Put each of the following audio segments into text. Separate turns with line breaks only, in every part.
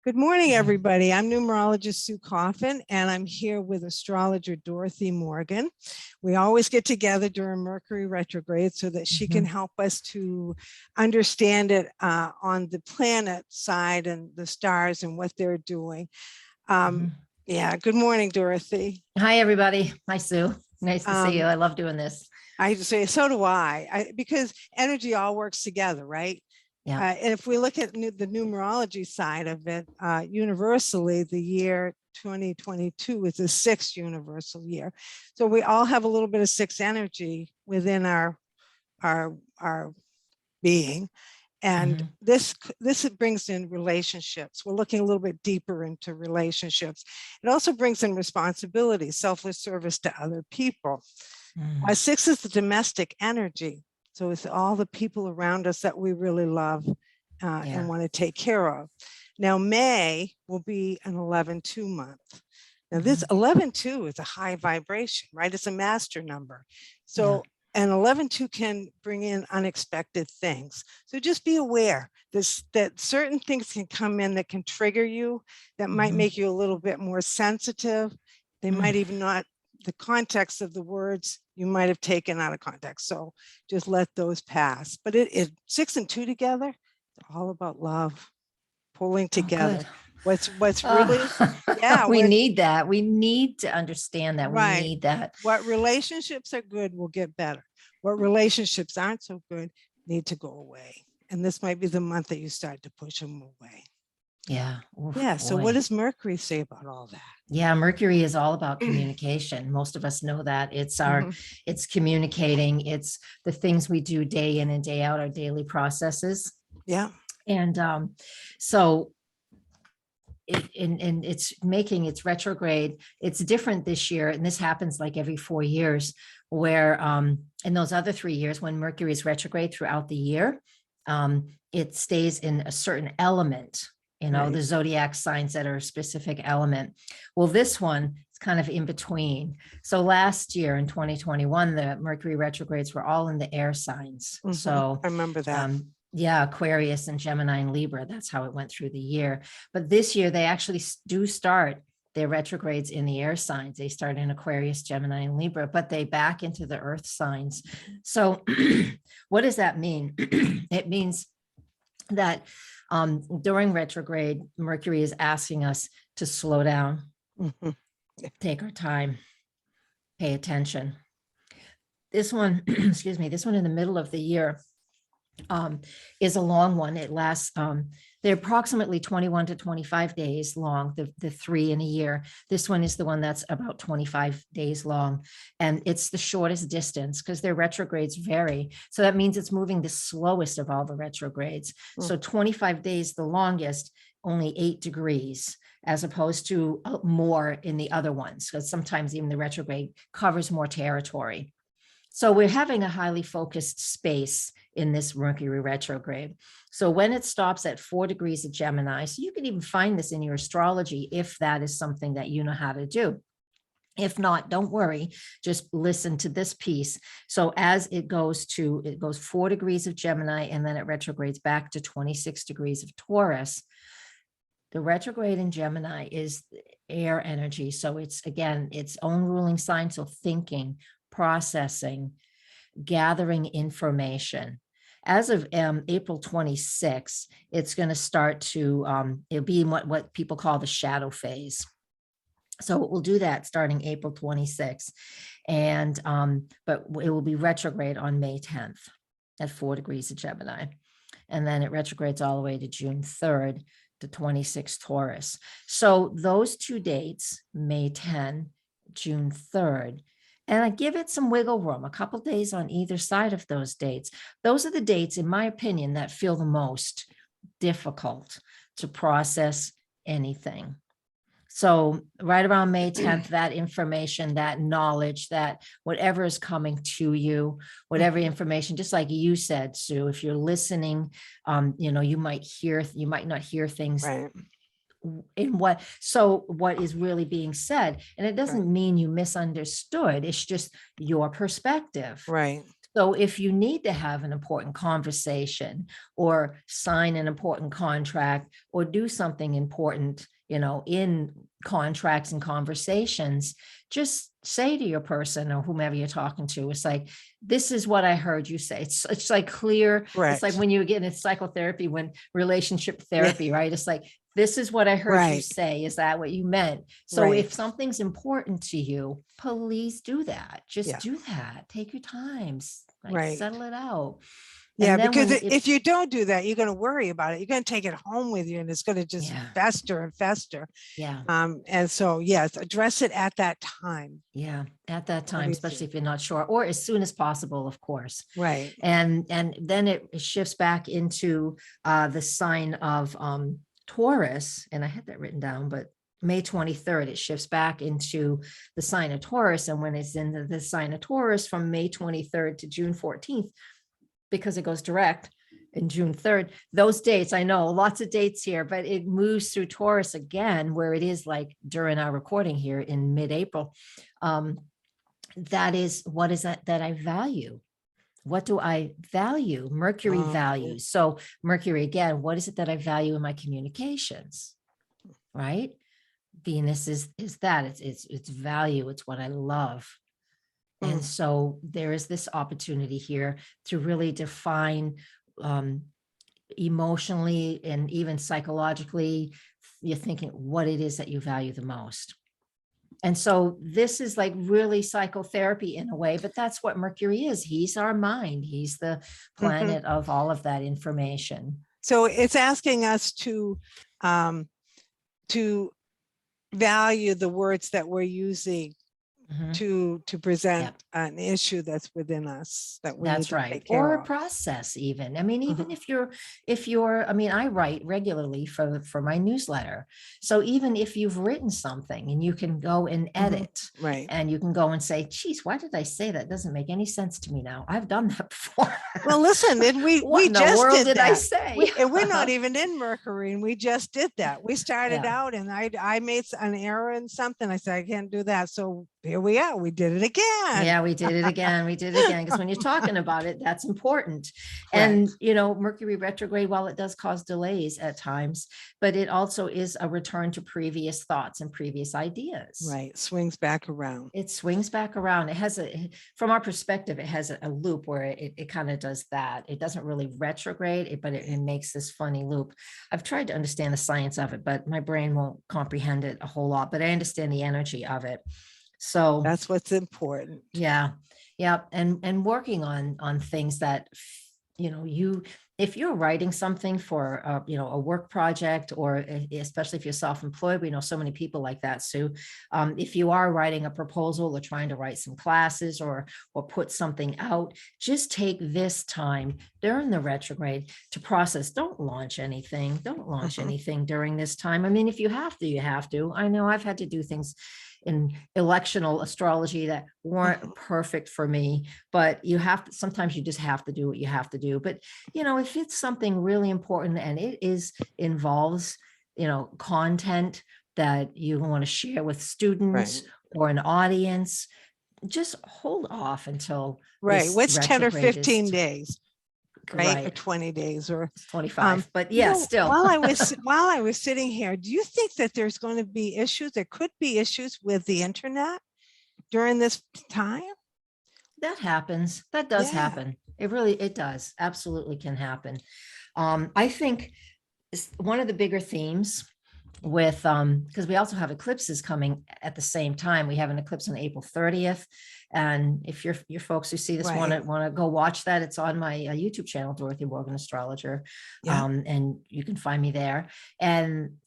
Good morning, everybody. I'm numerologist Sue Coffin, and I'm here with astrologer Dorothy Morgan. We always get together during Mercury Retrograde so that she can help us to understand it on the planet side and the stars and what they're doing. Yeah, good morning, Dorothy.
Hi, everybody. Hi, Sue. Nice to see you. I love doing this.
I say, so do I, because energy all works together, right?
Yeah.
And if we look at the numerology side of it, universally, the year 2022 is the 6th universal year. So we all have a little bit of 6 energy within our being. And this brings in relationships. We're looking a little bit deeper into relationships. It also brings in responsibility, selfless service to other people. 6 is the domestic energy. So it's all the people around us that we really love and want to take care of. Now, May will be an 11-2 month. Now, this 11-2 is a high vibration, right? It's a master number. So an 11-2 can bring in unexpected things. So just be aware that certain things can come in that can trigger you, that might make you a little bit more sensitive. They might even not, the context of the words you might have taken out of context. So just let those pass. But it 6 and 2 together, it's all about love, pulling together. What's really,
we need that. We need to understand that.
Right.
We need that.
What relationships are good will get better. What relationships aren't so good need to go away. And this might be the month that you start to push them away.
Yeah. Oof,
yeah. So
boy.
What does Mercury say about all that?
Yeah, Mercury is all about communication. Most of us know that. It's it's communicating. It's the things we do day in and day out, our daily processes.
Yeah.
And so it's making its retrograde. It's different this year. And this happens like every 4 years, where in those other 3 years, when Mercury is retrograde throughout the year, it stays in a certain element. The zodiac signs that are a specific element. Well, this one is kind of in between. So last year in 2021, the Mercury retrogrades were all in the air signs. So
I remember that.
Yeah, Aquarius and Gemini and Libra. That's how it went through the year. But this year they actually do start their retrogrades in the air signs. They start in Aquarius, Gemini, and Libra, but they back into the earth signs. So what does that mean? It means that during retrograde, Mercury is asking us to slow down, take our time, pay attention. This one, excuse me, this one in the middle of the year is a long one. It lasts, they're approximately 21 to 25 days long, the 3 in a year. This one is the one that's about 25 days long. And it's the shortest distance because their retrogrades vary. So that means it's moving the slowest of all the retrogrades. So 25 days, the longest, only 8 degrees, as opposed to more in the other ones, because sometimes even the retrograde covers more territory. So we're having a highly focused space in this Mercury retrograde. So when it stops at 4 degrees of Gemini, so you can even find this in your astrology if that is something that you know how to do. If not, don't worry, just listen to this piece. So as it goes 4 degrees of Gemini, and then it retrogrades back to 26 degrees of Taurus. The retrograde in Gemini is air energy. So it's, again, its own ruling sign. So thinking, processing, gathering information. As of April 26, it's going to start to, it'll be in what people call the shadow phase. So it will do that starting April 26. And, but it will be retrograde on May 10th at 4 degrees of Gemini. And then it retrogrades all the way to June 3rd to 26 Taurus. So those 2 dates, May 10, June 3rd, and I give it some wiggle room, a couple of days on either side of those dates. Those are the dates, in my opinion, that feel the most difficult to process anything. So right around May 10th, that information, that knowledge, that whatever is coming to you, whatever information, just like you said, Sue, if you're listening, you might not hear things in what is really being said. And it doesn't mean you misunderstood. It's just your perspective.
Right.
So if you need to have an important conversation or sign an important contract or do something important, in contracts and conversations, just say to your person or whomever you're talking to, it's like, this is what I heard you say. It's like clear. It's like
Correct.
when you get in psychotherapy, when relationship
Yeah.
therapy, right? It's like, this is what I heard you
Right.
say. Is that what you meant? So
Right.
if something's important to you, please do that. Just
Yeah.
do that. Take your times, like
Right.
settle it out.
Yeah,
And then
because
when
if you don't do that, you're going to worry about it. You're going to take it home with you and it's going to just
yeah,
fester and fester.
yeah,
And so, yes, address it at that time.
yeah, at that time,
Everything.
especially if you're not sure, or as soon as possible, of course.
Right.
And then it shifts back into the sign of Taurus, and I had that written down, but May 23rd, it shifts back into the sign of Taurus. And when it's in the sign of Taurus from May 23rd to June 14th, because it goes direct in June 3rd, those dates, I know lots of dates here, but it moves through Taurus again, where it is like during our recording here in mid-April. That is, what is that I value? What do I value? Mercury values. So Mercury, again, what is it that I value in my communications? Right? Venus is that it's value. It's what I love. And so there is this opportunity here to really define emotionally and even psychologically, you're thinking what it is that you value the most. And so this is like really psychotherapy in a way, but that's what Mercury is. He's our mind. He's the planet of all of that information.
So it's asking us to value the words that we're using to present an issue that's within us that we need to take care
Or a
of.
process even. I mean, even if you're, I mean, I write regularly for my newsletter. So even if you've written something and you can go and edit,
Right.
and you can go and say, geez, why did I say that? Doesn't make any sense to me now. I've done that before.
Well, listen, and we
What
just
world
did
did I
that.
say?
And we're not even in Mercury, and we just did that. We started
Yeah.
out, and I made an error in something. I said I can't do that. So here we are. We did it again.
Yeah, we did it again. We did it again. Because when you're talking about it, that's important. And, Mercury retrograde, while it does cause delays at times, but it also is a return to previous thoughts and previous ideas.
Right. Swings back around.
It swings back around. It has from our perspective, it has a loop where it kind of does that. It doesn't really retrograde, but it makes this funny loop. I've tried to understand the science of it, but my brain won't comprehend it a whole lot, but I understand the energy of it. So
that's what's important.
Yeah. And working on things that, if you're writing something for, a work project, or especially if you're self-employed, we know so many people like that, Sue. If you are writing a proposal or trying to write some classes or put something out, just take this time during the retrograde to process. Don't launch anything. Don't launch anything during this time. I mean, if you have to, you have to. I know I've had to do things in electional astrology that weren't perfect for me, but sometimes you just have to do what you have to do. But, if it's something really important and it involves, content that you want to share with students or an audience, just hold off until
What's 10 or 15 days? Right. Or 20 days or
25, but yeah, still.
while I was sitting here, do you think that there's going to be issues? There could be issues with the internet during this time.
That happens. That does happen. It does. Absolutely can happen. I think one of the bigger themes with because we also have eclipses coming at the same time. We have an eclipse on April 30th, and if your folks who see this want to go watch that, it's on my YouTube channel, Dorothy Morgan Astrologer, and you can find me there. And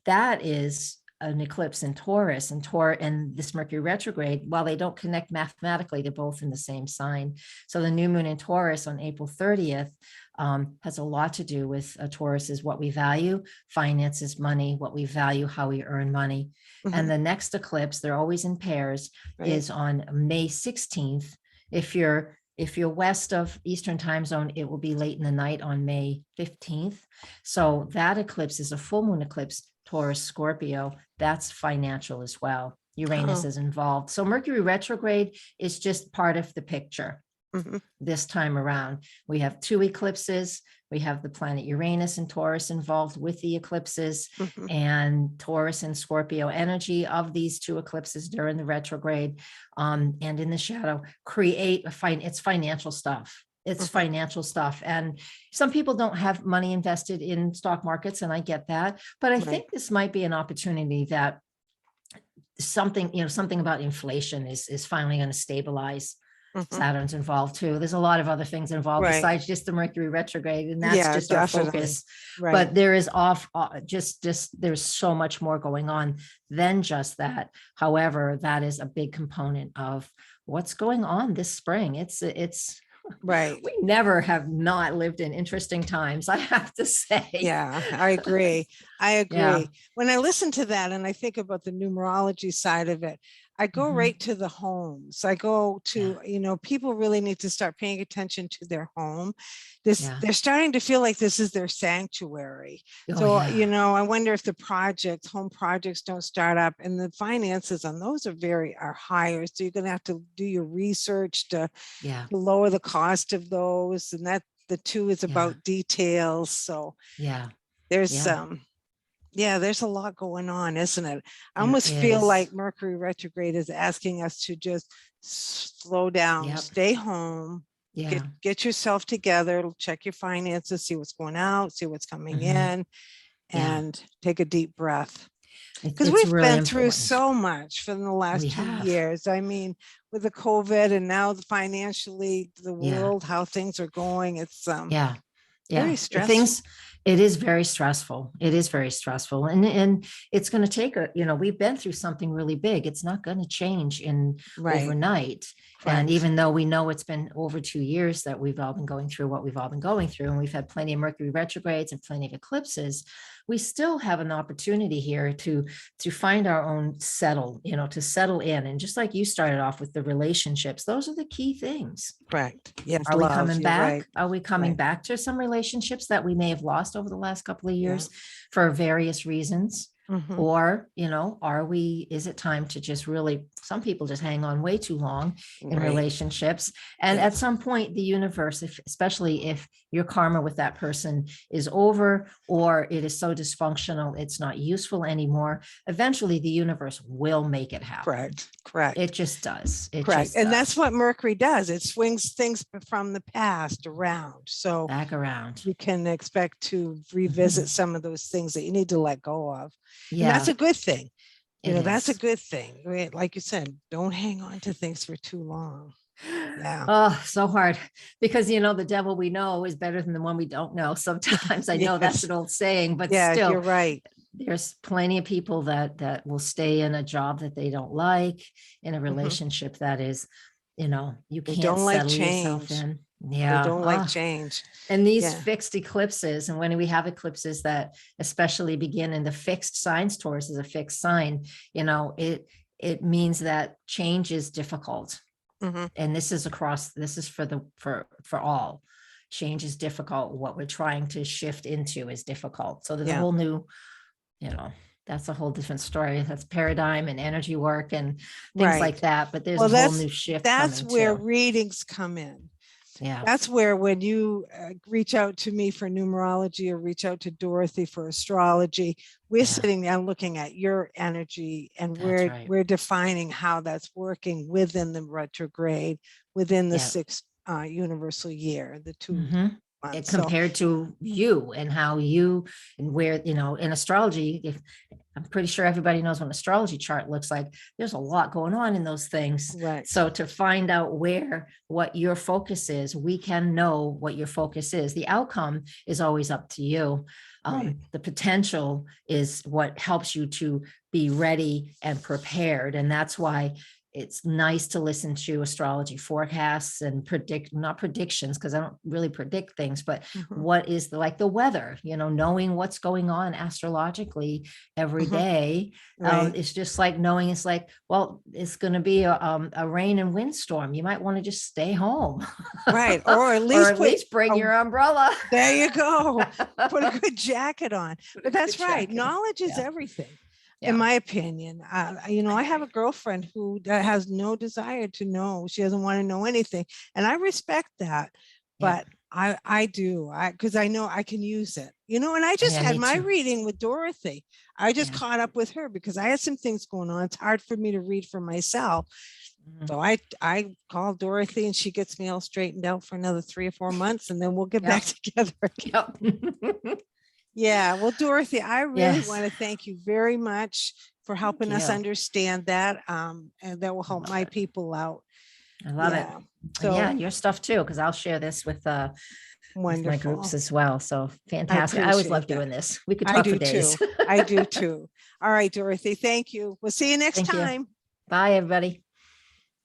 that is an eclipse in Taurus, and this Mercury retrograde, while they don't connect mathematically, they're both in the same sign. So the new moon in Taurus on April 30th has a lot to do with Taurus is what we value, finances, money, what we value, how we earn money. And the next eclipse, they're always in pairs, is on May 16th. If you're west of Eastern time zone, it will be late in the night on May 15th. So that eclipse is a full moon eclipse, Taurus, Scorpio. That's financial as well. Uranus is involved. So Mercury retrograde is just part of the picture.
Mhm.
this time around. We have 2 eclipses. We have the planet Uranus and Taurus involved with the eclipses,
Mhm.
and Taurus and Scorpio energy of these 2 eclipses during the retrograde, and in the shadow create it's financial stuff. It's
Mhm.
financial stuff. And some people don't have money invested in stock markets, and I get that. But I
Right.
think this might be an opportunity that something about inflation is finally going to stabilize.
Mhm.
Saturn's involved too. There's a lot of other things involved
Right.
besides just the Mercury retrograde, and that's
Yeah,
just our
definitely.
focus.
Right.
But there is just there's so much more going on than just that. However, that is a big component of what's going on this spring. It's
Right.
we never have not lived in interesting times, I have to say.
Yeah, I agree. I agree.
Yeah.
When I listen to that and I think about the numerology side of it, I go
Mhm.
right to the homes. I go to, people really need to start paying attention to their home.
Yeah.
They're starting to feel like this is their sanctuary.
Oh,
So,
yeah.
I wonder if the home projects don't start up, and the finances on those are higher. So you're going to have to do your research to
Yeah.
lower the cost of those. And that the 2 is
Yeah.
about details. So
Yeah.
there's
Yeah.
there's a lot going on, isn't it? I
There
almost feel
is.
like Mercury retrograde is asking us to just slow down,
Yep.
stay home,
Yeah.
get yourself together, check your finances, see what's going out, see what's coming
Mhm.
in,
Yeah.
and take a deep breath. Because
It's
we've
really
been through
important.
so much for the last
We
2
have.
years. I mean, with the COVID and now financially, the
Yeah.
world, how things are going, it's
Yeah. Yeah.
very stressful.
It is very stressful. It is very stressful. And it's going to take we've been through something really big. It's not going to change
Right.
overnight. And
Correct.
even though we know it's been over 2 years that we've all been going through what we've all been going through, and we've had plenty of Mercury retrogrades and plenty of eclipses, we still have an opportunity here to find our own to settle in. And just like you started off with the relationships, those are the key things.
Correct. Yes.
Are we
Love,
coming
you're
back?
right.
Are we coming
Right.
back to some relationships that we may have lost over the last couple of
Yeah.
years for various reasons?
Mhm.
Or, is it time to just really, some people just hang on way too long in
Right.
relationships. And
Yes.
at some point, the universe, especially if your karma with that person is over, or it is so dysfunctional, it's not useful anymore, eventually the universe will make it happen.
Correct. Correct.
It just does. It
Correct.
just
And
does.
that's what Mercury does. It swings things from the past around. So
Back around.
you can expect to revisit some of those things that you need to let go of. And that's
Yeah,
a good thing. That's a
is.
good thing. Like you said, don't hang on to things for too long. Yeah.
Oh, so hard, because the devil we know is better than the one we don't know. Sometimes I know that's
Yes.
an old saying, but
Yeah,
still,
you're right.
there's plenty of people that will stay in a job that they don't like, in a
Mhm.
relationship that is, you
They
can't
don't like
settle yourself
change.
in.
They
Yeah.
don't like change.
And these
Yeah.
fixed eclipses, and when we have eclipses that especially begin in the fixed signs, Taurus is a fixed sign, it means that change is difficult.
Mhm.
And this is for all. Change is difficult. What we're trying to shift into is difficult. So there's a
Yeah.
whole new, that's a whole different story. That's paradigm and energy work and things like
Right.
that. But there's
Well,
a whole new shift
that's
coming
where
too.
readings come in.
Yeah.
That's where, when you reach out to me for numerology or reach out to Dorothy for astrology, we're
Yeah.
sitting down looking at your energy, and
That's right.
we're defining how that's working within the retrograde, within the
Yeah.
6 universal year, the 2
Mhm.
months. So
Compared to you and how you and where, in astrology, I'm pretty sure everybody knows what an astrology chart looks like. There's a lot going on in those things.
right.
So to find out what your focus is, we can know what your focus is. The outcome is always up to you.
Right.
The potential is what helps you to be ready and prepared. And that's why it's nice to listen to astrology forecasts and not predictions, because I don't really predict things, but
Mhm.
what is the weather, knowing what's going on astrologically every
Mhm.
day.
Right.
It's just like knowing well, it's going to be a rain and windstorm. You might want to just stay home.
Right. Or at
Or
least
at least bring your umbrella.
there you go. Put a good jacket on. But that's right. Knowledge is
Yeah.
everything.
Yeah.
my opinion. I have a girlfriend who has no desire to know. She doesn't want to know anything. And I respect that.
Yeah.
But I do, because I know I can use it, and I just
Yeah,
had
me
my
too.
reading with Dorothy. I just
Yeah.
caught up with her because I had some things going on. It's hard for me to read for myself.
Mhm.
So I call Dorothy and she gets me all straightened out for another 3 or 4 months and then we'll get back
Yep.
together again.
Yep.
Yeah. Well, Dorothy, I really
Yes.
want to thank you very much for
Thank
helping us
you.
understand that. And that will
I
help
love
my
it.
people out.
I love it.
Yeah.
And yeah,
So
your stuff too, because I'll share this with my groups
wonderful.
as well. So
I
fantastic. I always love
appreciate that.
doing this. We could
I
talk for
do
days.
too. I do too. All right, Dorothy. Thank you. We'll see you next
Thank you.
time.
Bye, everybody.